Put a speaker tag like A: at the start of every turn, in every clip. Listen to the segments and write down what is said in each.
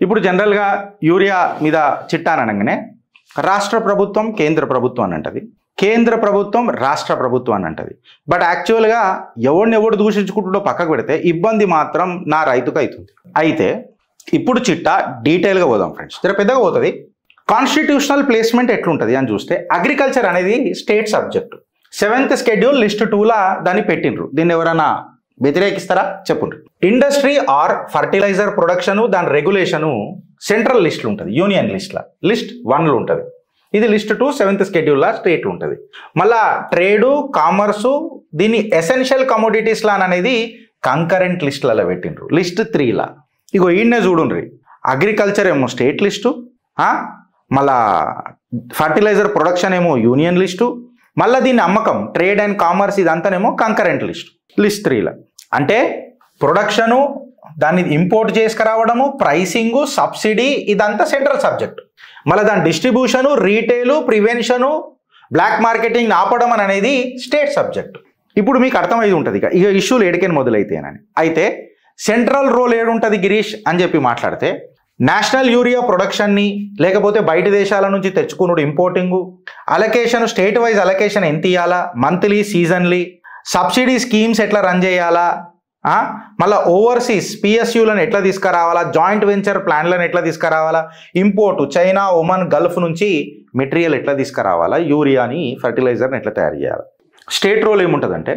A: ఇప్పుడు జనరల్గా యూరియా మీద చిట్టా అనగానే రాష్ట్ర ప్రభుత్వం కేంద్ర ప్రభుత్వం అని అంటది, కేంద్ర ప్రభుత్వం రాష్ట్ర ప్రభుత్వం అని అంటది. బట్ యాక్చువల్గా ఎవడు దూషించుకుంటుండో పక్కకు పెడితే ఇబ్బంది మాత్రం నా రైతుకు అవుతుంది. అయితే ఇప్పుడు చిట్టా డీటెయిల్గా పోదాం ఫ్రెండ్స్, జర పెద్దగా పోతుంది. కాన్స్టిట్యూషనల్ ప్లేస్మెంట్ ఎట్లుంటుంది అని చూస్తే అగ్రికల్చర్ అనేది state subject. 7th schedule list 2లా దాన్ని పెట్టిండ్రు. దీన్ని ఎవరైనా వ్యతిరేకిస్తారా చెప్పండి. ఇండస్ట్రీ ఆర్ ఫర్టిలైజర్ ప్రొడక్షను దాని రెగ్యులేషను సెంట్రల్ లిస్టులు ఉంటుంది, యూనియన్ లిస్ట్లా లిస్ట్ 1లో ఉంటుంది. ఇది లిస్ట్ 2 7th షెడ్యూల్లా స్టేట్ ఉంటుంది. మళ్ళా ట్రేడు కామర్సు దీన్ని ఎసెన్షియల్ కమోడిటీస్ లా అనేది కంకరెంట్ లిస్టులలో పెట్టిండ్రు లిస్ట్ 3లా. ఇగో ఈయన్నే చూడుండ్రి, అగ్రికల్చర్ ఏమో స్టేట్ లిస్టు, మళ్ళా ఫర్టిలైజర్ ప్రొడక్షన్ ఏమో యూనియన్ లిస్టు, మళ్ళీ దీని అమ్మకం ట్రేడ్ అండ్ కామర్స్ ఇదంతానేమో కంకరెంట్ లిస్ట్ 3లా. అంటే ప్రొడక్షను దాన్ని ఇంపోర్ట్ చేసుకురావడము, ప్రైసింగు, సబ్సిడీ ఇదంతా సెంట్రల్ సబ్జెక్ట్. మళ్ళీ దాని distribution, retail, prevention, black marketing ఆపడం అనేది స్టేట్ సబ్జెక్ట్. ఇప్పుడు మీకు అర్థమైంది ఉంటుంది ఇక ఇష్యూలు ఏడికని మొదలైతేనని. అయితే సెంట్రల్ రోల్ ఏడుంటుంది గిరీష్ అని చెప్పి మాట్లాడితే నేషనల్ యూరియా ప్రొడక్షన్ని లేకపోతే బయట దేశాల నుంచి తెచ్చుకున్నాడు ఇంపోర్టింగు, అలొకేషన్ స్టేట్ వైజ్ అలొకేషన్ ఎంత ఇవ్వాలా, మంత్లీ సీజన్లీ, సబ్సిడీ స్కీమ్స్ ఎట్లా రన్ చేయాలా, మళ్ళీ ఓవర్సీస్ పిఎస్యూలను ఎట్లా తీసుకురావాలా, జాయింట్ వెంచర్ ప్లాన్లను ఎట్లా తీసుకురావాలా, ఇంపోర్టు చైనా, ఒమన్, గల్ఫ్ నుంచి మెటీరియల్ ఎట్లా తీసుకురావాలా, యూరియాని ఫర్టిలైజర్ని ఎట్లా తయారు చేయాలి. స్టేట్ రోల్ ఏముంటుందంటే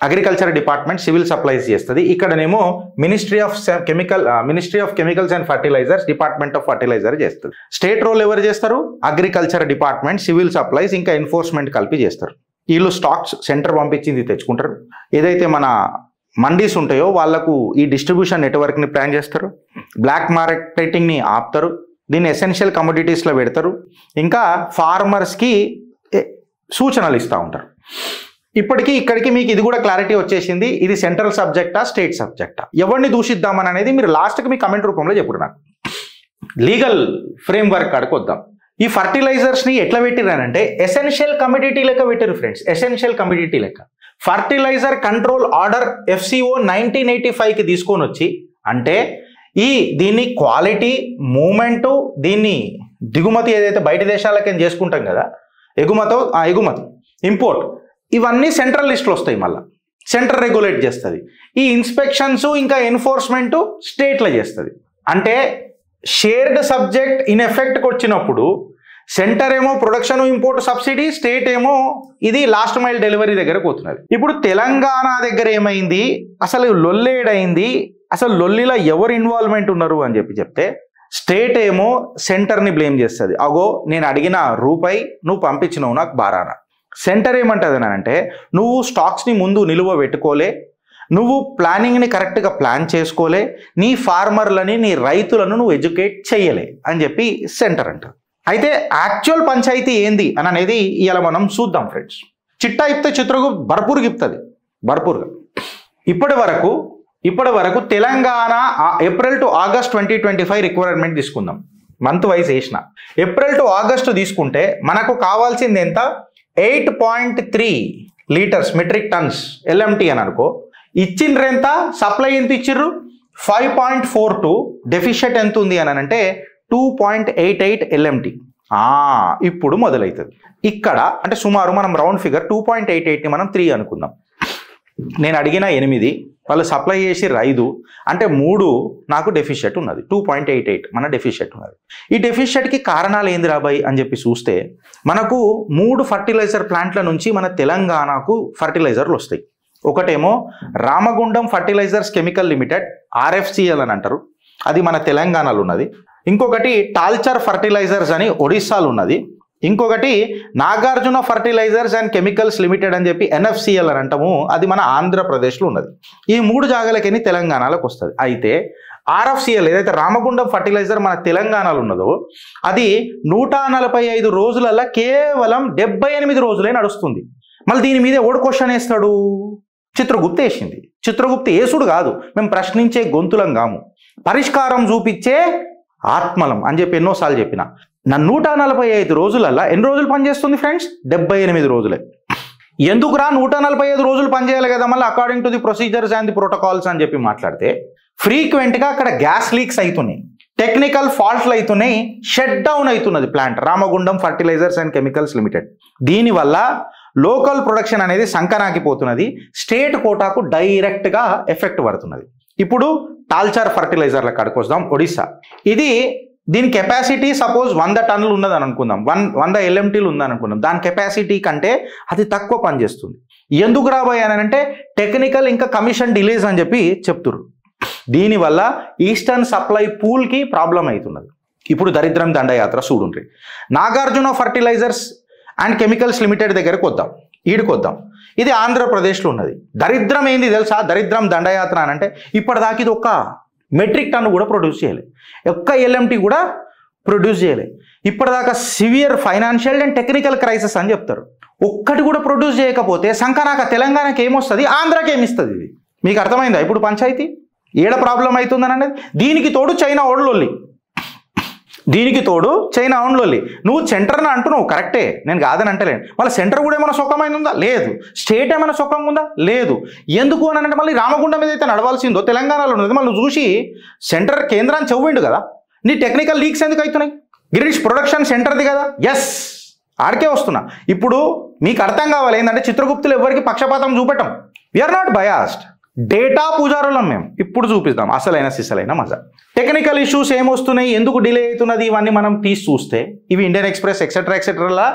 A: అగ్రికల్చర్ డిపార్ట్మెంట్ సివిల్ సప్లైస్ చేస్తుంది. ఇక్కడనేమో ministry of chemicals and fertilisers department of fertiliser చేస్తుంది. స్టేట్ రోల్ ఎవరు చేస్తారు? అగ్రికల్చర్ డిపార్ట్మెంట్, సివిల్ సప్లైస్ ఇంకా ఎన్ఫోర్స్మెంట్ కలిపి చేస్తారు. వీళ్ళు స్టాక్స్ సెంటర్ పంపించింది తెచ్చుకుంటారు. ఏదైతే మన మండీస్ ఉంటాయో వాళ్లకు ఈ డిస్ట్రిబ్యూషన్ నెట్వర్క్ని ప్లాన్ చేస్తారు, బ్లాక్ మార్కెటింగ్ని ఆపుతారు, దీన్ని ఎసెన్షియల్ కమోడిటీస్లో పెడతారు, ఇంకా ఫార్మర్స్కి సూచనలు ఇస్తూ ఉంటారు. ఇప్పటికీ ఇక్కడికి మీకు ఇది కూడా క్లారిటీ వచ్చేసింది. ఇది సెంట్రల్ సబ్జెక్టా స్టేట్ సబ్జెక్టా, ఎవరిని దూషిద్దామని అనేది మీరు లాస్ట్కి మీ కమెంట్ రూపంలో చెప్పుడు. నాకు లీగల్ ఫ్రేమ్వర్క్ కాడికి వద్దాం. ఈ ఫర్టిలైజర్స్ని ఎట్లా పెట్టిరానంటే ఎసెన్షియల్ కమోడిటీ లెక్క పెట్టారు ఫ్రెండ్స్. ఎసెన్షియల్ కమోడిటీ లెక్క ఫర్టిలైజర్ కంట్రోల్ ఆర్డర్ FCO 1985కి తీసుకొని వచ్చి, అంటే దీన్ని క్వాలిటీ మూమెంటు, దీన్ని దిగుమతి ఏదైతే బయట దేశాలకేం చేసుకుంటాం కదా, ఎగుమతి ఇంపోర్ట్, ఇవన్నీ సెంట్రల్ లిస్టులు వస్తాయి. మళ్ళీ సెంటర్ రెగ్యులేట్ చేస్తుంది. ఈ ఇన్స్పెక్షన్స్ ఇంకా ఎన్ఫోర్స్మెంట్ స్టేట్లో చేస్తుంది. అంటే షేర్డ్ సబ్జెక్ట్ ఇన్ ఎఫెక్ట్కి వచ్చినప్పుడు సెంటర్ ఏమో ప్రొడక్షన్ ఇంపోర్ట్ సబ్సిడీ, స్టేట్ ఏమో ఇది లాస్ట్ మైల్ డెలివరీ దగ్గర పోతున్నది. ఇప్పుడు తెలంగాణ దగ్గర ఏమైంది, అసలు లొల్లేడైంది, అసలు లొల్లిలో ఎవరు ఇన్వాల్వ్మెంట్ ఉన్నారు అని చెప్తే స్టేట్ ఏమో సెంటర్ని బ్లేమ్ చేస్తుంది. అగో నేను అడిగిన రూపాయి నువ్వు పంపించినావు నాకు బారానా. సెంటర్ ఏమంటుంది అంటే నువ్వు స్టాక్స్ని ముందు నిలువ పెట్టుకోలే, నువ్వు ప్లానింగ్ని కరెక్ట్గా ప్లాన్ చేసుకోలే, నీ ఫార్మర్లని నీ రైతులను నువ్వు ఎడ్యుకేట్ చేయలే అని చెప్పి సెంటర్ అంటారు. అయితే యాక్చువల్ పంచాయతీ ఏంది అని అనేది ఇవాళ మనం చూద్దాం ఫ్రెండ్స్. చిట్టా ఇప్తే చిత్రకు భర్పూర్గా ఇస్తుంది, భర్పూర్గా. ఇప్పటి వరకు Telangana April to August 2025 requirement తీసుకుందాం, మంత్ వైజ్ వేసిన. ఏప్రిల్ టు ఆగస్టు తీసుకుంటే మనకు కావాల్సింది ఎంత, 8.3 లీటర్స్ మెట్రిక్ టన్స్ LMT అని అనుకో. ఇచ్చిండ్రెంత, సప్లై ఎంత ఇచ్చిర్రు 5.42, డెఫిషియట్ ఎంత ఉంది అని అంటే 2.88 LMT. ఇప్పుడు మొదలవుతుంది ఇక్కడ. అంటే సుమారు మనం రౌండ్ ఫిగర్ 2.88ని మనం 3 అనుకుందాం. నేను అడిగిన 8, వాళ్ళు సప్లై చేసి 5, అంటే 3 నాకు డెఫిషియట్ ఉన్నది, 2.88 మన డెఫిషియట్ ఉన్నది. ఈ డెఫిషియట్కి కారణాలు ఏంది రాబాయి అని చెప్పి చూస్తే మనకు 3 ఫర్టిలైజర్ ప్లాంట్ల నుంచి మన తెలంగాణకు ఫర్టిలైజర్లు వస్తాయి. ఒకటేమో Ramagundam fertilizers chemical limited RFCL అని అంటారు, అది మన తెలంగాణలో ఉన్నది. ఇంకొకటి టాల్చర్ ఫర్టిలైజర్స్ అని ఒడిస్సాలో ఉన్నది. ఇంకొకటి Nagarjuna fertilisers and chemicals limited అని చెప్పి NFCL అని అంటాము, అది మన ఆంధ్రప్రదేశ్లో ఉన్నది. ఈ 3 జాగాలకి తెలంగాణలోకి వస్తుంది. అయితే RFCL ఏదైతే రామగుండం ఫర్టిలైజర్ మన తెలంగాణలో ఉన్నదో అది 145 రోజులలో కేవలం 78 రోజులే నడుస్తుంది. మళ్ళీ దీని మీద ఎవడు క్వశ్చన్ వేస్తాడు? చిత్రగుప్త వేసింది. చిత్రగుప్త ఏసుడు కాదు, మేము ప్రశ్నించే గొంతులం కాము, పరిష్కారం చూపించే ఆత్మలం అని చెప్పి ఎన్నోసార్లు చెప్పిన. నా 145 రోజులల్లో ఎన్ని రోజులు పనిచేస్తుంది ఫ్రెండ్స్? 78 రోజులే. ఎందుకురా 145 రోజులు పనిచేయాలి కదా మళ్ళీ according to the procedures and the protocols అని చెప్పి మాట్లాడితే ఫ్రీక్వెంట్గా అక్కడ గ్యాస్ లీక్స్ అవుతున్నాయి. టెక్నికల్ ఫాల్ట్లు అవుతున్నాయి, షట్ డౌన్ అవుతున్నది plant Ramagundam fertilizers and chemicals limited. దీనివల్ల లోకల్ ప్రొడక్షన్ అనేది సంకనాకిపోతున్నది, స్టేట్ కోటాకు డైరెక్ట్గా ఎఫెక్ట్ పడుతున్నది. ఇప్పుడు టాల్చార్ ఫర్టిలైజర్ల కాడికి వద్దాం. ఒడిస్సా, దీని కెపాసిటీ సపోజ్ 100 టన్నులు ఉన్నదని అనుకుందాం, 100 LMTలు ఉందని అనుకుందాం. దాని కెపాసిటీ కంటే అది తక్కువ పనిచేస్తుంది. ఎందుకు రాబోయానంటే టెక్నికల్ ఇంకా కమిషన్ డిలేస్ అని చెప్పి చెప్తున్నారు. దీనివల్ల ఈస్టర్న్ సప్లై పూల్కి ప్రాబ్లం అవుతున్నది. ఇప్పుడు దరిద్రం దండయాత్ర చూడుండ్రి. Nagarjuna fertilisers and chemicals limited దగ్గరకు వద్దాం, ఈడుకొద్దాం. ఇది ఆంధ్రప్రదేశ్లో ఉన్నది. దరిద్రం ఏంది తెలుసా? దరిద్రం దండయాత్ర అని అంటే ఇప్పటిదాకా ఇది ఒక్క మెట్రిక్ టన్ను కూడా ప్రొడ్యూస్ చేయలే, ఒక్క LMT కూడా ప్రొడ్యూస్ చేయలే. ఇప్పటిదాకా severe financial and technical crisis అని చెప్తారు. ఒక్కటి కూడా ప్రొడ్యూస్ చేయకపోతే సంకనాక తెలంగాణకి ఏమొస్తుంది, ఆంధ్రాకి ఏమిస్తుంది? ఇది మీకు అర్థమైందా? ఇప్పుడు పంచాయతీ ఏడ ప్రాబ్లం అవుతుందని అనేది. దీనికి తోడు చైనా ఓడ్లొల్లి, నువ్వు సెంటర్ని అంటున్నావు కరెక్టే, నేను కాదని అంటలేను. మళ్ళీ సెంటర్ కూడా ఏమైనా సుఖమైంది ఉందా? లేదు. స్టేట్ ఏమైనా సుఖంగా ఉందా? లేదు. ఎందుకు అని అంటే మళ్ళీ రామగుండం ఏదైతే నడవాల్సిందో తెలంగాణలో ఉన్నది, మళ్ళీ నువ్వు చూసి సెంటర్ కేంద్రాన్ని చెవ్విండు కదా, నీ టెక్నికల్ లీక్స్ ఎందుకు అవుతున్నాయి? గిరీష్ ప్రొడక్షన్ సెంటర్ది కదా, ఎస్ ఆడికే వస్తున్నా. ఇప్పుడు మీకు అర్థం కావాలి ఏంటంటే చిత్రగుప్తులు ఎవరికి పక్షపాతం చూపెట్టం, వీఆర్ నాట్ బయాస్డ్, డేటా పూజారులం మేము. ఇప్పుడు చూపిస్తాం అసలైన సిసలైన మజా. టెక్నికల్ ఇష్యూస్ ఏమొస్తున్నాయి, ఎందుకు డిలే అవుతున్నది, ఇవన్నీ మనం తీసి చూస్తే ఇవి ఇండియన్ ఎక్స్ప్రెస్ ఎక్సెట్రా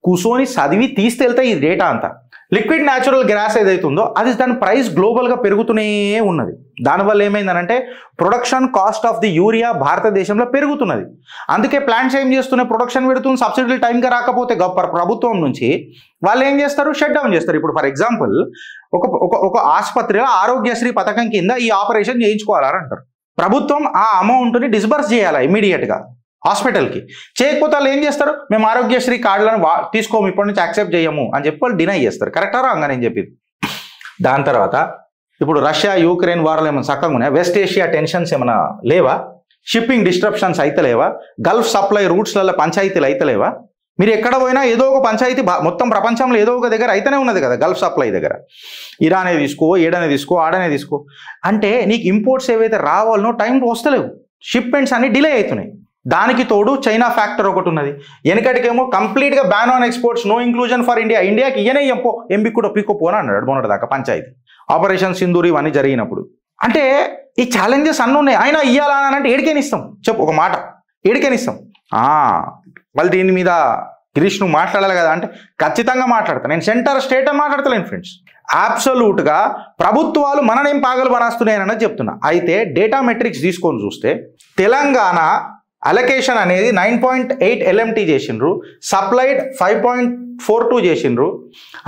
A: కూర్చొని చదివి తీస్తే వెళ్తాయి ఈ డేటా అంతా. లిక్విడ్ న్యాచురల్ గ్యాస్ ఏదైతుందో అది దాని ప్రైస్ గ్లోబల్గా పెరుగుతూనే ఉన్నది. దానివల్ల ఏమైందనంటే production cost of the urea భారతదేశంలో పెరుగుతున్నది. అందుకే ప్లాంట్స్ ఏం చేస్తున్నాయి, ప్రొడక్షన్ పెడుతుంది, సబ్సిడీలు టైంగా రాకపోతే ప్రభుత్వం నుంచి వాళ్ళు ఏం చేస్తారు, షట్ డౌన్ చేస్తారు. ఇప్పుడు ఫర్ ఎగ్జాంపుల్ ఒక ఆసుపత్రిలో ఆరోగ్యశ్రీ పథకం కింద ఈ ఆపరేషన్ చేయించుకోవాలని అంటారు. ప్రభుత్వం ఆ అమౌంట్ని డిస్బర్స్ చేయాలి ఇమీడియట్గా హాస్పిటల్కి. చేయకపోతే వాళ్ళు ఏం చేస్తారు, మేము ఆరోగ్యశ్రీ కార్డులను తీసుకోము, ఇప్పటి నుంచి యాక్సెప్ట్ చేయము అని చెప్పి వాళ్ళు డినై చేస్తారు. కరెక్టా రాంగా నేను చెప్పింది? దాని తర్వాత ఇప్పుడు రష్యా యుక్రెయిన్ వార్లు ఏమైనా చక్కగా ఉన్నాయి, వెస్ట్ ఏషియా టెన్షన్స్ ఏమైనా లేవా, షిప్పింగ్ డిస్ట్రప్షన్స్ అయితలేవా, గల్ఫ్ సప్లై రూట్స్లలో పంచాయతీలు అయితలేవా? మీరు ఎక్కడ పోయినా ఏదో ఒక పంచాయతీ మొత్తం ప్రపంచంలో ఏదో ఒక దగ్గర అయితేనే ఉన్నది కదా. గల్ఫ్ సప్లై దగ్గర ఇరానే తీసుకో, ఏడనే తీసుకో, ఆడనే తీసుకో, అంటే నీకు ఇంపోర్ట్స్ ఏవైతే రావాలనో టైం వస్తలేవు, షిప్మెంట్స్ అన్ని డిలే అవుతున్నాయి. దానికి తోడు చైనా ఫ్యాక్టర్ ఒకటి ఉన్నది. వెనకటికేమో కంప్లీట్గా ban on exports, no inclusion for India, ఇండియాకి ఇయనే ఎంపో ఎంబి కూడా పీకోపోని అన్నాడు మొన్నటిదాకా పంచాయతీ. ఆపరేషన్ సింధూర్ ఇవన్నీ జరిగినప్పుడు అంటే ఈ ఛాలెంజెస్ అన్నీ ఉన్నాయి. అయినా ఇయ్యాలా అని అంటే ఏడికేనిస్తాం, చెప్పు ఒక మాట, ఏడికేనిస్తాం. వాళ్ళు దీని మీద గిరీష్ నువ్వు మాట్లాడాలి కదా అంటే ఖచ్చితంగా మాట్లాడతాను. నేను సెంటర్ స్టేట్ అని మాట్లాడతలేను ఫ్రెండ్స్. అబ్సల్యూట్గా ప్రభుత్వాలు మననేం పాగలు పనాస్తున్నాయని చెప్తున్నా. అయితే డేటా మెట్రిక్స్ తీసుకొని చూస్తే తెలంగాణ అలొకేషన్ అనేది 9.8 LMT చేసిండ్రు, సప్లైడ్ 5.42 చేసిండ్రు,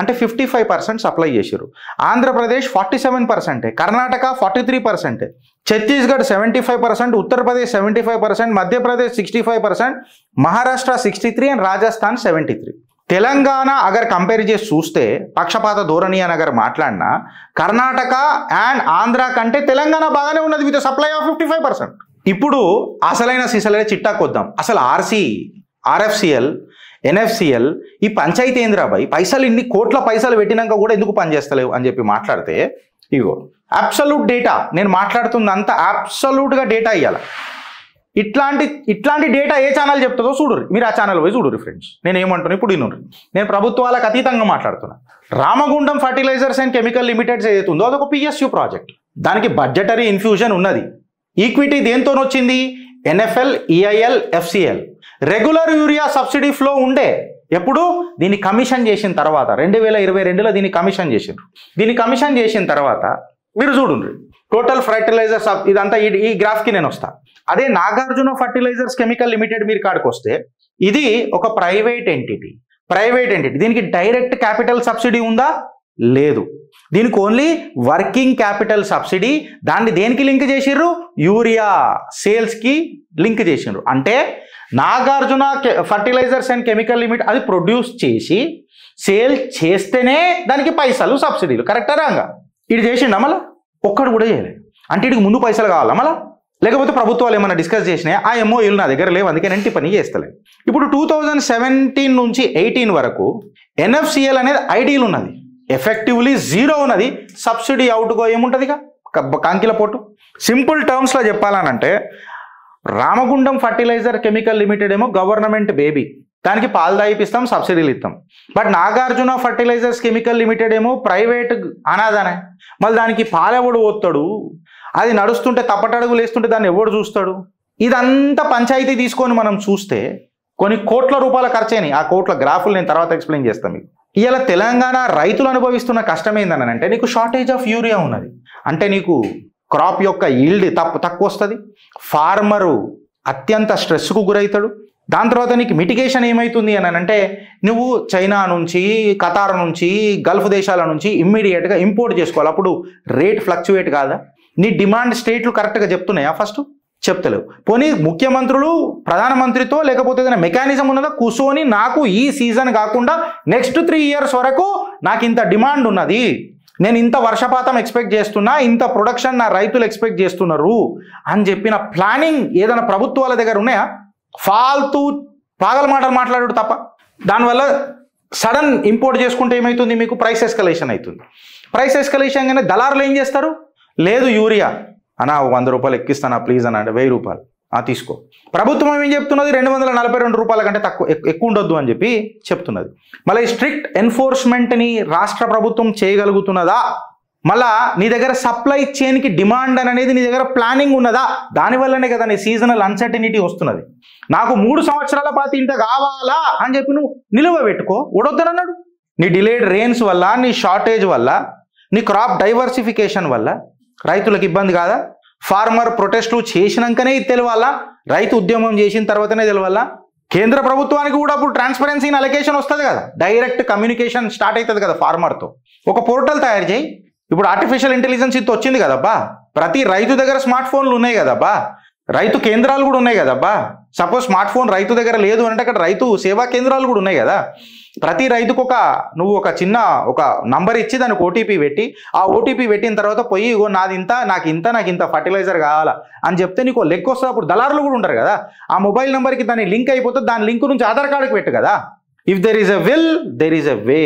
A: అంటే 55% సప్లై చేసిర్రు. Andhra Pradesh 47%, Karnataka 43%, Chhattisgarh 75%, Uttar Pradesh 75%, Madhya Pradesh 65%, Maharashtra 63 and Rajasthan 73. Telangana agar compare చేసి చూస్తే పక్షపాత ధోరణి అని అగర్ మాట్లాడినా కర్ణాటక అండ్ ఆంధ్ర కంటే తెలంగాణ బాగానే ఉన్నది విత్ సప్లై ఆఫ్ 55%. ఇప్పుడు అసలైన సిసలైన చిట్టాకు వద్దాం. అసలు RFCL, NFCL ఈ పంచాయతీ ఏంద్రాబాయ్, పైసలు ఇన్ని కోట్ల పైసలు పెట్టినాక కూడా ఎందుకు పనిచేస్తలేవు అని చెప్పి మాట్లాడితే ఇగో అబ్సల్యూట్ డేటా, నేను మాట్లాడుతుంది అంతా అబ్సల్యూట్గా డేటా ఇవ్వాలి. ఇట్లాంటి డేటా ఏ ఛానల్ చెప్తుందో చూడరు, మీరు ఆ ఛానల్ పోయి చూడరు ఫ్రెండ్స్. నేను ఏమంటున్నా ఇప్పుడు ఇన్నురు, నేను ప్రభుత్వాలకు అతీతంగా మాట్లాడుతున్నా. Ramagundam fertilizers and chemical limiteds ఏదైతుందో అదొక PSU ప్రాజెక్ట్, దానికి బడ్జెటరీ ఇన్ఫ్యూజన్ ఉన్నది. ఈక్విటీ దేంతో వచ్చింది, NFL, EIL, FCL. Regular urea subsidy flow ఉండే ఎప్పుడు దీన్ని కమిషన్ చేసిన తర్వాత 2022లో దీన్ని కమిషన్ చేసిండ్రు. దీన్ని కమిషన్ చేసిన తర్వాత మీరు చూడండి టోటల్ ఫర్టిలైజర్స్ ఇదంతా ఈ గ్రాఫ్కి నేను వస్తా. అదే నాగార్జున ఫర్టిలైజర్స్ కెమికల్ లిమిటెడ్ మీరు కాడికి వస్తే ఇది ఒక ప్రైవేట్ ఎంటిటీ. దీనికి డైరెక్ట్ క్యాపిటల్ సబ్సిడీ ఉందా? లేదు. దీనికి ఓన్లీ వర్కింగ్ క్యాపిటల్ సబ్సిడీ. దాన్ని దేనికి లింక్ చేసిర్రు, యూరియా సేల్స్కి లింక్ చేసిండ్రు. అంటే Nagarjuna fertilisers and chemical limited అది ప్రొడ్యూస్ చేసి సేల్ చేస్తేనే దానికి పైసలు సబ్సిడీలు. కరెక్టా రాంగా? ఇది చేసిండా మళ్ళా? ఒక్కడు కూడా చేయలేదు. అంటే ఇడికి ముందు పైసలు కావాలా మళ్ళా? లేకపోతే ప్రభుత్వాలు ఏమైనా డిస్కస్ చేసినాయి, ఆ MOUలు నా దగ్గర లేవు అందుకే నేను పని చేస్తలేదు. ఇప్పుడు 2017 నుంచి 18 వరకు NFCL అనేది ఐడియల్ ఉన్నది, ఎఫెక్టివ్లీ 0 ఉన్నది. సబ్సిడీ అవుట్గో ఏముంటుందిగా కంకిల పోటు. సింపుల్ టర్మ్స్లో చెప్పాలనంటే రామగుండం ఫర్టిలైజర్ కెమికల్ లిమిటెడ్ ఏమో గవర్నమెంట్ బేబీ, దానికి పాలు దాయిపిస్తాం, సబ్సిడీలు ఇస్తాం. But Nagarjuna fertilisers chemical limited ఏమో ప్రైవేట్ అనాదనే, మళ్ళీ దానికి పాలెవడు పోతాడు, అది నడుస్తుంటే తప్పటడుగులు వేస్తుంటే దాన్ని ఎవడు చూస్తాడు? ఇదంతా పంచాయతీ తీసుకొని మనం చూస్తే కొన్ని కోట్ల రూపాయల ఖర్చైనాయి. ఆ కోట్ల గ్రాఫులు నేను తర్వాత ఎక్స్ప్లెయిన్ చేస్తాను మీకు. ఇవాళ తెలంగాణ రైతులు అనుభవిస్తున్న కష్టం ఏందని అంటే నీకు షార్టేజ్ ఆఫ్ యూరియా ఉన్నది, అంటే నీకు క్రాప్ యొక్క ఈల్డ్ తక్కువ వస్తుంది, ఫార్మరు అత్యంత స్ట్రెస్కు గురవుతాడు. దాని తర్వాత నీకు మిటిగేషన్ ఏమవుతుంది అని అంటే నువ్వు చైనా నుంచి, ఖతార్ నుంచి, గల్ఫ్ దేశాల నుంచి ఇమ్మీడియట్గా ఇంపోర్ట్ చేసుకోవాలి. అప్పుడు రేట్ ఫ్లక్చువేట్ కాదా? నీ డిమాండ్ స్టేట్లు కరెక్ట్గా చెప్తున్నాయా? ఫస్ట్ చెప్తలేవు. పోనీ ముఖ్యమంత్రులు ప్రధానమంత్రితో లేకపోతే ఏదైనా మెకానిజం ఉన్నదా కూర్చొని నాకు ఈ సీజన్ కాకుండా నెక్స్ట్ 3 years వరకు నాకు ఇంత డిమాండ్ ఉన్నది, నేను ఇంత వర్షపాతం ఎక్స్పెక్ట్ చేస్తున్నా, ఇంత ప్రొడక్షన్ నా రైతులు ఎక్స్పెక్ట్ చేస్తున్నారు అని చెప్పిన ప్లానింగ్ ఏదైనా ప్రభుత్వాల దగ్గర ఉన్నాయా? ఫాల్తూ పాగల మాటలు మాట్లాడాడు తప్ప. దానివల్ల సడన్ ఇంపోర్ట్ చేసుకుంటే ఏమవుతుంది? మీకు ప్రైస్ ఎస్కలేషన్ అవుతుంది. ప్రైస్ ఎస్కలేషన్ కానీ దళారులు ఏం చేస్తారు? లేదు యూరియా అన్నా 100 రూపాయలు ఎక్కిస్తానా ప్లీజ్ అని అంటే 1000 రూపాయలు తీసుకో. ప్రభుత్వం ఏం చెప్తున్నది? 242 రూపాయల కంటే ఎక్కువ ఉండొద్దు అని చెప్పి చెప్తున్నది. మళ్ళీ స్ట్రిక్ట్ ఎన్ఫోర్స్మెంట్ని రాష్ట్ర ప్రభుత్వం చేయగలుగుతున్నదా? మళ్ళా నీ దగ్గర సప్లై చైన్కి డిమాండ్ అనేది నీ దగ్గర ప్లానింగ్ ఉన్నదా? దానివల్లనే కదా నీ సీజనల్ అన్సర్టనిటీ వస్తున్నది. నాకు 3 సంవత్సరాల పాటు ఇంత కావాలా అని చెప్పి నువ్వు నిలువ పెట్టుకో, ఓడొద్దనన్నాడు. నీ డిలేడ్ రెయిన్స్ వల్ల, నీ షార్టేజ్ వల్ల, నీ క్రాప్ డైవర్సిఫికేషన్ వల్ల రైతులకు ఇబ్బంది కాదా? ఫార్మర్ ప్రొటెస్టులు చేసినాకనే ఇది తెలవాలా? రైతు ఉద్యమం చేసిన తర్వాతనే తెలవాలా? కేంద్ర ప్రభుత్వానికి కూడా అప్పుడు ట్రాన్స్పరెన్సీ ఇన్ అలొకేషన్ వస్తుంది కదా, డైరెక్ట్ కమ్యూనికేషన్ స్టార్ట్ అవుతుంది కదా ఫార్మర్తో. ఒక పోర్టల్ తయారు చేయి. ఇప్పుడు ఆర్టిఫిషియల్ ఇంటెలిజెన్స్ ఇది వచ్చింది కదబ్బా, ప్రతి రైతు దగ్గర స్మార్ట్ ఫోన్లు ఉన్నాయి కదబ్బా, రైతు కేంద్రాలు కూడా ఉన్నాయి కదబ్బా. సపోజ్ స్మార్ట్ ఫోన్ రైతు దగ్గర లేదు అంటే అక్కడ రైతు సేవా కేంద్రాలు కూడా ఉన్నాయి కదా. ప్రతి రైతుకు నువ్వు ఒక చిన్న నంబర్ ఇచ్చి దానికి ఓటీపీ పెట్టి, ఆ ఓటీపీ పెట్టిన తర్వాత పోయి ఇగో నాకు ఇంత ఫర్టిలైజర్ కావాలా అని చెప్తే నీకు లెక్క వస్తుంది. అప్పుడు దళారులు కూడా ఉంటారు కదా, ఆ మొబైల్ నెంబర్కి దాని లింక్ అయిపోతుంది, దాని లింక్ నుంచి ఆధార్ కార్డుకి పెట్టు కదా. If there is a will there is a way.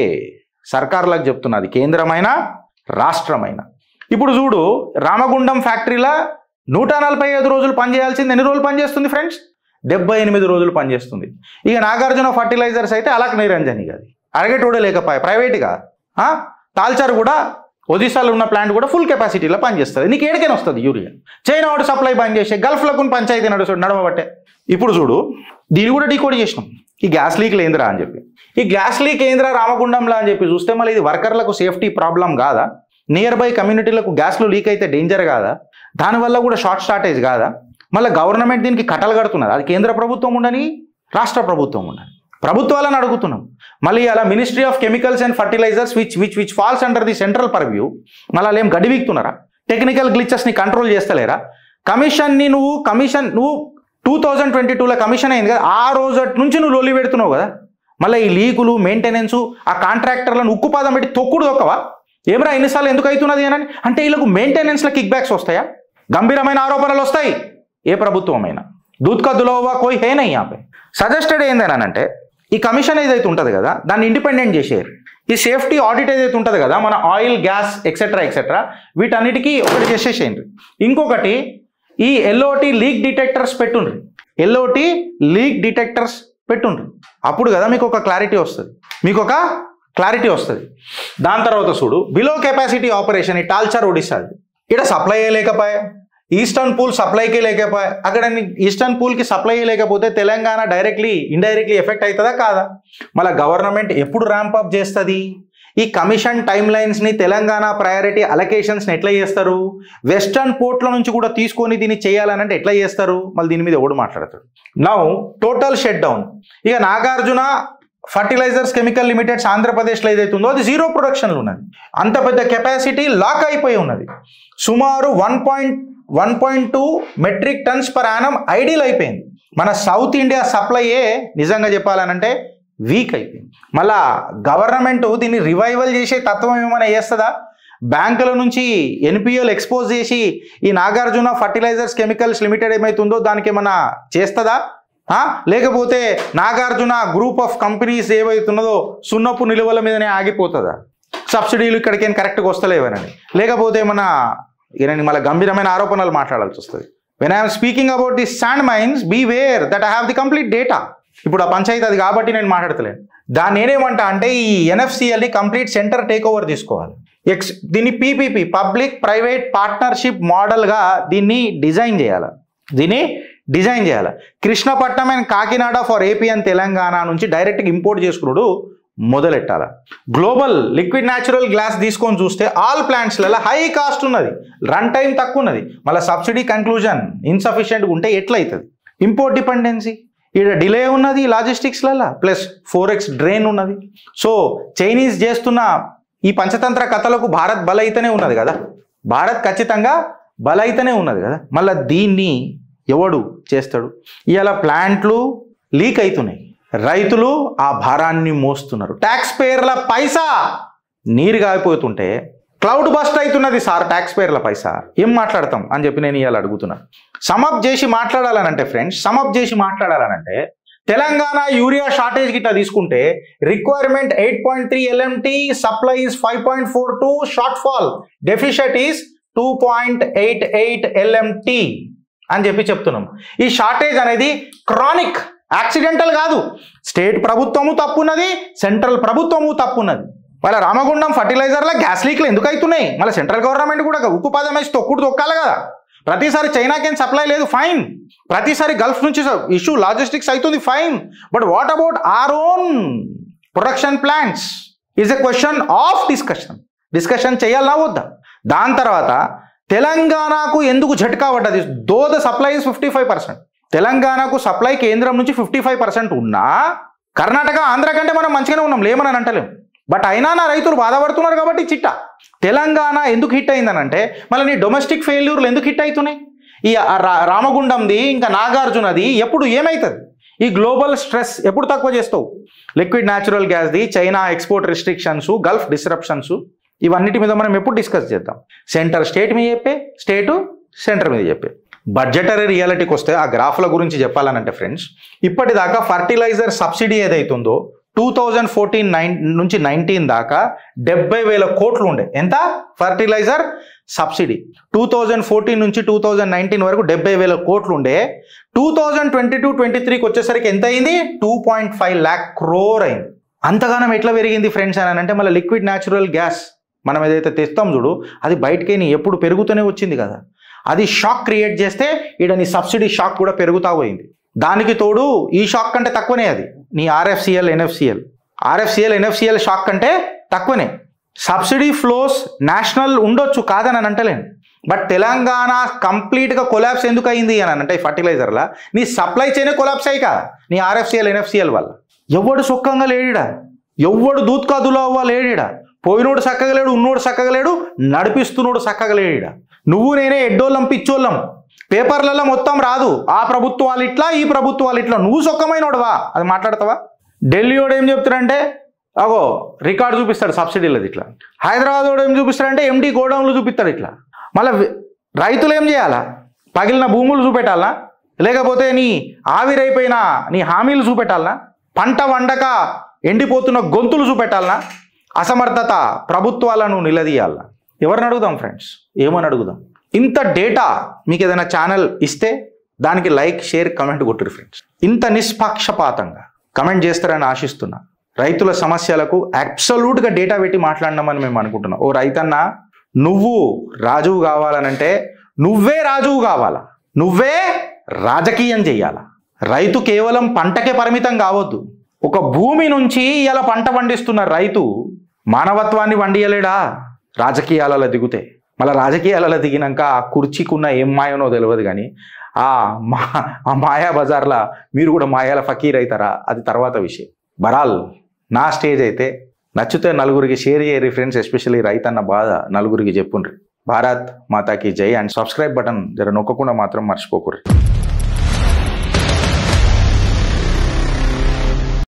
A: సర్కార్లకు చెప్తున్నది, కేంద్రమైన రాష్ట్రమైన. ఇప్పుడు చూడు, రామగుండం ఫ్యాక్టరీలో 145 రోజులు పనిచేయాల్సింది ఎన్ని రోజులు పనిచేస్తుంది ఫ్రెండ్స్? 78 రోజులు పనిచేస్తుంది. ఇక నాగార్జున ఫర్టిలైజర్స్ అయితే అలక్ నిరంజని కాదు, అరగేటోడే లేకపోయా, ప్రైవేట్గా. తాల్చారు కూడా ఒడిశాలో ఉన్న ప్లాంట్ కూడా ఫుల్ కెపాసిటీలో పనిచేస్తుంది. నీకు ఏడికైనా వస్తుంది యూరియా. చైనా వాడు సప్లై బంద్ చేసే, గల్ఫ్లకు పంచాయతీ నడవబట్టే. ఇప్పుడు చూడు, దీన్ని కూడా డీకోడ్ చేసినాం. ఈ గ్యాస్ లీక్ లేంద్రా అని చెప్పి, ఈ గ్యాస్ లీక్ ఏంద్రా రామగుండంలా అని చెప్పి చూస్తే మళ్ళీ ఇది వర్కర్లకు సేఫ్టీ ప్రాబ్లం కాదా? నియర్ బై కమ్యూనిటీలకు గ్యాస్లు లీక్ అయితే డేంజర్ కాదా? దానివల్ల కూడా షార్టేజ్ కాదా? మళ్ళీ గవర్నమెంట్ దీనికి కట్టలు కడుతున్నది. అది కేంద్ర ప్రభుత్వం ఉండని, రాష్ట్ర ప్రభుత్వం ఉండని, ప్రభుత్వాలను అడుగుతున్నాం. మళ్ళీ అలా ministry of chemicals and fertilizers which falls under the central purview, మళ్ళీ ఏం గడివీక్తున్నారా? Technical గ్లిచెస్ని control చేస్తలేరా? నువ్వు 2022లో కమిషన్ అయింది కదా, ఆ రోజు నుంచి నువ్వు లొల్లి పెడుతున్నావు కదా. మళ్ళీ ఈ లీకులు, మెయింటెనెన్స్, ఆ కాంట్రాక్టర్లను ఉక్కుపాదం పెట్టి తొక్కుడు దొక్కవా? ఏమరా ఎన్నిసార్లు ఎందుకు అవుతున్నది అని అంటే వీళ్ళకు మెయింటెనెన్స్లో కిక్ బ్యాక్స్ వస్తాయా? గంభీరమైన ఆరోపణలు వస్తాయి. ఏ ప్రభుత్వం అయినా దూద్ కా దులవా కోయి హే నహీ యాపే. సజెస్టెడ్ ఏందనంటే ఈ కమిషన్ ఏదైతే ఉంటుంది కదా దాన్ని ఇండిపెండెంట్ చేసేయారు. ఈ సేఫ్టీ ఆడిట్ ఏదైతే ఉంటుంది కదా, మన ఆయిల్, గ్యాస్ ఎక్సెట్రా వీటన్నిటికీ ఒకటి చేసేసేయండి. ఇంకొకటి ఈ LOT లీక్ డిటెక్టర్స్ పెట్టుండ్రి, అప్పుడు కదా మీకు ఒక క్లారిటీ వస్తుంది. దాని తర్వాత చూడు, బిలో కెపాసిటీ ఆపరేషన్ ఈ టాల్చర్ ఒడిశాది ఇక్కడ సప్లై లేకపోయా, ఈస్టర్న్ పూల్ సప్లైకే లేకపోయా. అక్కడ ఈస్టర్న్ పూల్కి సప్లై లేకపోతే తెలంగాణ ఇండైరెక్ట్లీ ఎఫెక్ట్ అవుతుందా కాదా? మళ్ళీ గవర్నమెంట్ ఎప్పుడు ర్యాంప్ అప్ చేస్తుంది? ఈ కమిషన్ టైమ్ లైన్స్ని, తెలంగాణ ప్రయారిటీ అలొకేషన్స్ని ఎట్లా చేస్తారు? వెస్టర్న్ పోర్ట్ల నుంచి కూడా తీసుకొని దీన్ని చేయాలని అంటే ఎట్లా చేస్తారు? మళ్ళీ దీని మీద ఎవడు మాట్లాడతాడు? Now total shut down. ఇక నాగార్జున ఫర్టిలైజర్స్ కెమికల్ లిమిటెడ్స్ ఆంధ్రప్రదేశ్లో ఏదైతే ఉందో అది 0 ప్రొడక్షన్లు ఉన్నది. అంత పెద్ద కెపాసిటీ లాక్ అయిపోయి ఉన్నది. సుమారు 1.2 metric tons per annum ideal అయిపోయింది. మన సౌత్ ఇండియా సప్లైయే నిజంగా చెప్పాలనంటే వీక్ అయిపోయింది. మళ్ళా గవర్నమెంట్ దీన్ని రివైవల్ చేసే తత్వం ఏమైనా చేస్తుందా? బ్యాంకుల నుంచి NPOలు ఎక్స్పోజ్ చేసి ఈ నాగార్జున ఫర్టిలైజర్స్ కెమికల్స్ లిమిటెడ్ ఏమైతుందో దానికి ఏమైనా చేస్తుందా? లేకపోతే నాగార్జున గ్రూప్ ఆఫ్ కంపెనీస్ ఏవైతున్నదో సున్నపు నిలువల మీదనే ఆగిపోతుందా? సబ్సిడీలు ఇక్కడికేం కరెక్ట్గా వస్తలేవనని, లేకపోతే ఏమన్నా మళ్ళీ గంభీరమైన ఆరోపణలు మాట్లాడాల్సి వస్తుంది. When I'm speaking about the sand mines be where that I have the complete data. ఇప్పుడు ఆ పంచాయతీ అది కాబట్టి నేను మాట్లాడతలేను. దాన్ని నేనేమంటా అంటే ఈ ఎన్ఎఫ్సిఎల్ని కంప్లీట్ సెంటర్ టేక్ ఓవర్ తీసుకోవాలి. దీన్ని పీపీపీ పబ్లిక్ ప్రైవేట్ పార్ట్నర్షిప్ మోడల్గా దీన్ని డిజైన్ చేయాలి. Krishnapatnam and Kakinada for AP and Telangana నుంచి డైరెక్ట్గా ఇంపోర్ట్ చేసుకున్నాడు మొదలెట్టాలి. గ్లోబల్ లిక్విడ్ న్యాచురల్ గ్యాస్ తీసుకొని చూస్తే ఆల్ ప్లాంట్స్లలో హై కాస్ట్ ఉన్నది, రన్ టైం తక్కువ ఉన్నది, మళ్ళీ సబ్సిడీ కన్క్లూజన్ ఇన్సఫిషియెంట్గా ఉంటే ఎట్లయితుంది? ఇంపోర్ట్ డిపెండెన్సీ ఇక్కడ డిలే ఉన్నది లాజిస్టిక్స్లలో, ప్లస్ 4x డ్రెయిన్ ఉన్నది. సో చైనీస్ చేస్తున్న ఈ పంచతంత్ర కథలకు భారత్ బలైతేనే ఉన్నది కదా, భారత్ ఖచ్చితంగా బలైతేనే ఉన్నది కదా. మళ్ళీ దీన్ని ఎవడు చేస్తాడు? ఇవాళ ప్లాంట్లు లీక్ అవుతున్నాయి, రైతులు ఆ భారాన్ని మోస్తున్నారు, ట్యాక్స్ పేర్ల పైసా నీరు గారిపోతుంటే క్లౌడ్ బస్ట్ అవుతున్నది సార్. ట్యాక్స్ పేర్ల పైసా ఏం మాట్లాడతాం అని చెప్పి నేను ఇవాళ అడుగుతున్నాను. సమప్ చేసి మాట్లాడాలనంటే ఫ్రెండ్స్, తెలంగాణ యూరియా షార్టేజ్ గిట్లా తీసుకుంటే requirement 8.3 LMT, supply is 5.42, short fall deficit is 2.88 LMT అని చెప్పి చెప్తున్నాం. ఈ షార్టేజ్ అనేది క్రానిక్, యాక్సిడెంటల్ కాదు. స్టేట్ ప్రభుత్వము తప్పున్నది, సెంట్రల్ ప్రభుత్వము తప్పున్నది. వాళ్ళ రామగుండం ఫర్టిలైజర్ల గ్యాస్ లీక్లు ఎందుకు అవుతున్నాయి? మళ్ళీ సెంట్రల్ గవర్నమెంట్ కూడా ఉక్కు పదం వేసి తొక్కాలి కదా. ప్రతిసారి చైనాకేం సప్లై లేదు, ఫైన్. ప్రతిసారి గల్ఫ్ నుంచి ఇష్యూ లాజిస్టిక్స్ అవుతుంది, fine. But what about our own production plants is a question of discussion చేయాలా వద్దా? దాని తర్వాత తెలంగాణకు ఎందుకు ఝట్కా పడ్డది? Though the supply is 55%. తెలంగాణకు సప్లై కేంద్రం నుంచి 55% ఉన్నా కర్ణాటక ఆంధ్ర కంటే మనం మంచిగానే ఉన్నాం, లేమని అంటలేం. బట్ అయినా నా రైతులు బాధపడుతున్నారు కాబట్టి చిట్టా తెలంగాణ ఎందుకు హిట్ అయిందనంటే మళ్ళీ నీ డొమెస్టిక్ ఫెయిల్యూర్లు ఎందుకు హిట్ అవుతున్నాయి? ఈ రామగుండంది ఇంకా నాగార్జునది ఎప్పుడు ఏమవుతుంది? ఈ గ్లోబల్ స్ట్రెస్ ఎప్పుడు తక్కువ చేస్తావు? లిక్విడ్ న్యాచురల్ గ్యాస్ది, China export restrictions, Gulf disruptions, ఇవన్నిటి మీద మనం ఎప్పుడు డిస్కస్ చేద్దాం. సెంటర్ స్టేట్ మీద చెప్పే, స్టేటు సెంటర్ మీద చెప్పే. బడ్జెటరీ రియాలిటీకి వస్తే ఆ గ్రాఫ్ల గురించి చెప్పాలనంటే ఫ్రెండ్స్, ఇప్పటిదాకా ఫర్టిలైజర్ సబ్సిడీ ఏదైతుందో 2014 నుంచి 19 దాకా 70,000 కోట్లు ఉండే. ఎంత ఫర్టిలైజర్ సబ్సిడీ? 2014 నుంచి 2019 వరకు 70,000 కోట్లు ఉండే. 2022-23కి వచ్చేసరికి ఎంత అయింది? 2.5 lakh crore అయింది. అంతగానం ఎట్లా పెరిగింది ఫ్రెండ్స్ అని అంటే మళ్ళీ లిక్విడ్ న్యాచురల్ గ్యాస్ మనం ఏదైతే తెస్తాం చూడు, అది బయటకేని ఎప్పుడు పెరుగుతూనే వచ్చింది కదా. అది షాక్ క్రియేట్ చేస్తే ఈడ నీ సబ్సిడీ షాక్ కూడా పెరుగుతా పోయింది. దానికి తోడు ఈ షాక్ కంటే తక్కువనే అది నీ ఆర్ఎఫ్సిఎల్ ఎన్ఎఫ్సిఎల్ షాక్ కంటే తక్కువనే. సబ్సిడీ ఫ్లోస్ నేషనల్ ఉండొచ్చు, కాదని అంటలేను. బట్ తెలంగాణ కంప్లీట్గా కొలాప్స్ ఎందుకు అయింది అని అంటే ఫర్టిలైజర్లా నీ సప్లై చైనే కొలాప్స్ అయ్యి కదా, నీ ఆర్ఎఫ్సిఎల్ ఎన్ఎఫ్సిఎల్ వల్ల. ఎవడు సుఖంగా లేడిడా, ఎవడు దూత్కాదులో అవ్వ లేడిడా. పోయినోడు చక్కగా లేడు, ఉన్నోడు చక్కగా లేడు, నడిపిస్తున్నోడు చక్కగా లేడిడా. నువ్వు నేనే ఎడ్డోళ్ళం పిచ్చోళ్ళం, పేపర్లలో మొత్తం రాదు. ఆ ప్రభుత్వాలు ఇట్లా, ఈ ప్రభుత్వాలు ఇట్లా. నువ్వు సొక్కమైనోడువా, అది మాట్లాడతావా? ఢిల్లీ వాడు ఏం చెప్తారంటే అగో రికార్డు చూపిస్తాడు సబ్సిడీలది ఇట్లా. హైదరాబాద్ వాడు ఏం చూపిస్తాడంటే ఎండి గోడౌన్లు చూపిస్తాడు ఇట్లా. మళ్ళీ రైతులు ఏం చేయాలా? పగిలిన భూములు చూపెట్టాలనా? లేకపోతే నీ ఆవిరైపోయిన నీ హామీలు చూపెట్టాలనా? పంట వండక ఎండిపోతున్న గొంతులు చూపెట్టాలనా? అసమర్థత ప్రభుత్వాలను నిలదీయాలనా? ఎవరిని అడుగుదాం ఫ్రెండ్స్? ఏమని అడుగుదాం? ఇంత డేటా మీకు ఏదైనా ఛానల్ ఇస్తే దానికి లైక్, షేర్, కమెంట్ కొట్టురు ఫ్రెండ్స్. ఇంత నిష్పక్షపాతంగా కమెంట్ చేస్తారని ఆశిస్తున్నా. రైతుల సమస్యలకు అబ్సల్యూట్గా డేటా పెట్టి మాట్లాడినామని మేము అనుకుంటున్నాం. ఓ రైతన్న, నువ్వు రాజువు కావాలనంటే నువ్వే రాజువు కావాలా, నువ్వే రాజకీయం చెయ్యాలా. రైతు కేవలం పంటకే పరిమితం కావద్దు. ఒక భూమి నుంచి ఇలా పంట పండిస్తున్న రైతు మానవత్వాన్ని వండియలేడా? రాజకీయాలలో దిగుతే మళ్ళీ రాజకీయాలలో దిగినాక ఆ కుర్చీకున్న ఏం మాయనో తెలియదు, కానీ ఆ మాయా బజార్లా మీరు కూడా మాయాల ఫకీర్ అవుతారా, అది తర్వాత విషయం. బరాల్ నా స్టేజ్ అయితే నచ్చితే నలుగురికి షేర్ చేయరి ఫ్రెండ్స్, ఎస్పెషల్లీ రైతన్న బాధ నలుగురికి చెప్పుండ్రి. భారత్ మాతాకి జై. అండ్ సబ్స్క్రైబ్ బటన్ జర నొక్కకుండా మాత్రం మర్చిపోకూడదు.